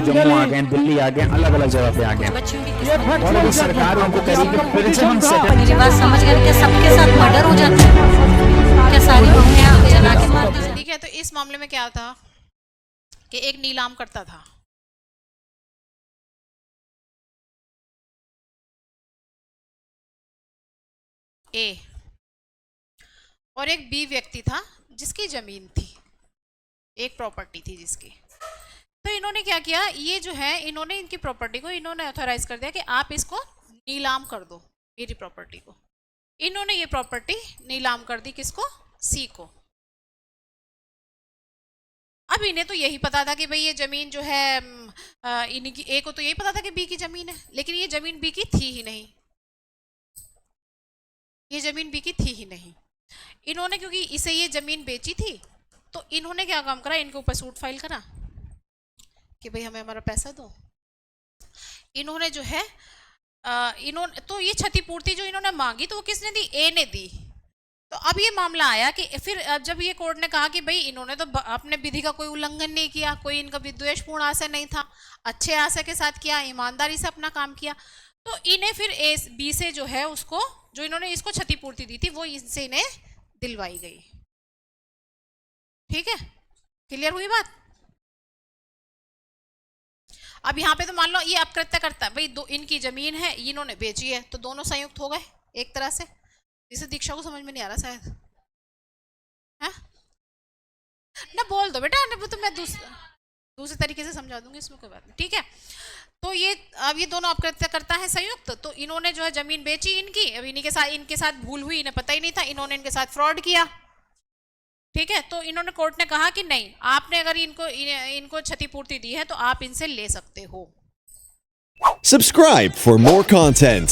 जम्मू आ गए, दिल्ली आ गए, अलग अलग जगह पे आ गए, और अगर सरकार उनको कहेगी फिर से हम मेरी बात समझ गए क्या? सबके साथ मर्डर हो जाता है क्या? सारी बहुएं जला के मार दी? ठीक है, तो इस मामले में क्या था कि एक नीलाम करता था, ए, और एक बी व्यक्ति था जिसकी जमीन थी, एक प्रॉपर्टी थी जिसकी। तो इन्होंने क्या किया, ये जो है इन्होंने इनकी प्रॉपर्टी को इन्होंने ऑथराइज कर दिया कि आप इसको नीलाम कर दो, मेरी प्रॉपर्टी को। इन्होंने ये प्रॉपर्टी नीलाम कर दी किसको? सी को। अब इन्हें तो यही पता था कि भाई ये जमीन जो है इनकी, ए को तो यही पता था कि बी की जमीन है, लेकिन ये जमीन बी की थी ही नहीं, ये जमीन बी की थी ही नहीं। इन्होंने क्योंकि इसे ये जमीन बेची थी, तो इन्होंने क्या काम करा, इनके ऊपर सूट फाइल करा कि भाई हमें हमारा पैसा दो। इन्होंने जो है इन्होंने तो ये क्षतिपूर्ति जो इन्होंने मांगी तो वो किसने दी? ए ने दी। तो अब ये मामला आया कि फिर जब ये कोर्ट ने कहा कि भाई इन्होंने तो अपने विधि का कोई उल्लंघन नहीं किया, कोई इनका विद्वेषपूर्ण आशय नहीं था, अच्छे आशय के साथ किया, ईमानदारी से अपना काम किया, तो इन्हें फिर ए बी से जो है उसको, जो इन्होंने इसको क्षतिपूर्ति दी थी वो इनसे इन्हें दिलवाई गई। ठीक है, क्लियर हुई बात? अब यहाँ पे तो मान लो ये अपकृत्य करता है, भाई दो इनकी जमीन है, इन्होंने बेची है, तो दोनों संयुक्त हो गए एक तरह से। जिसे दीक्षा को समझ में नहीं आ रहा शायद, है ना? बोल दो बेटा, वो तो मैं दूसरे तरीके से समझा दूंगी, इसमें कोई बात नहीं। ठीक है, तो ये अब ये दोनों अपकृत्य करता है संयुक्त, तो इन्होंने जो है जमीन बेची इनकी, अब इनके साथ भूल हुई, इन्हें पता ही नहीं था, इन्होंने इनके साथ फ्रॉड किया। ठीक है, तो इन्होंने कोर्ट ने कहा कि नहीं, आपने अगर इनको क्षतिपूर्ति दी है तो आप इनसे ले सकते हो। Subscribe for more content.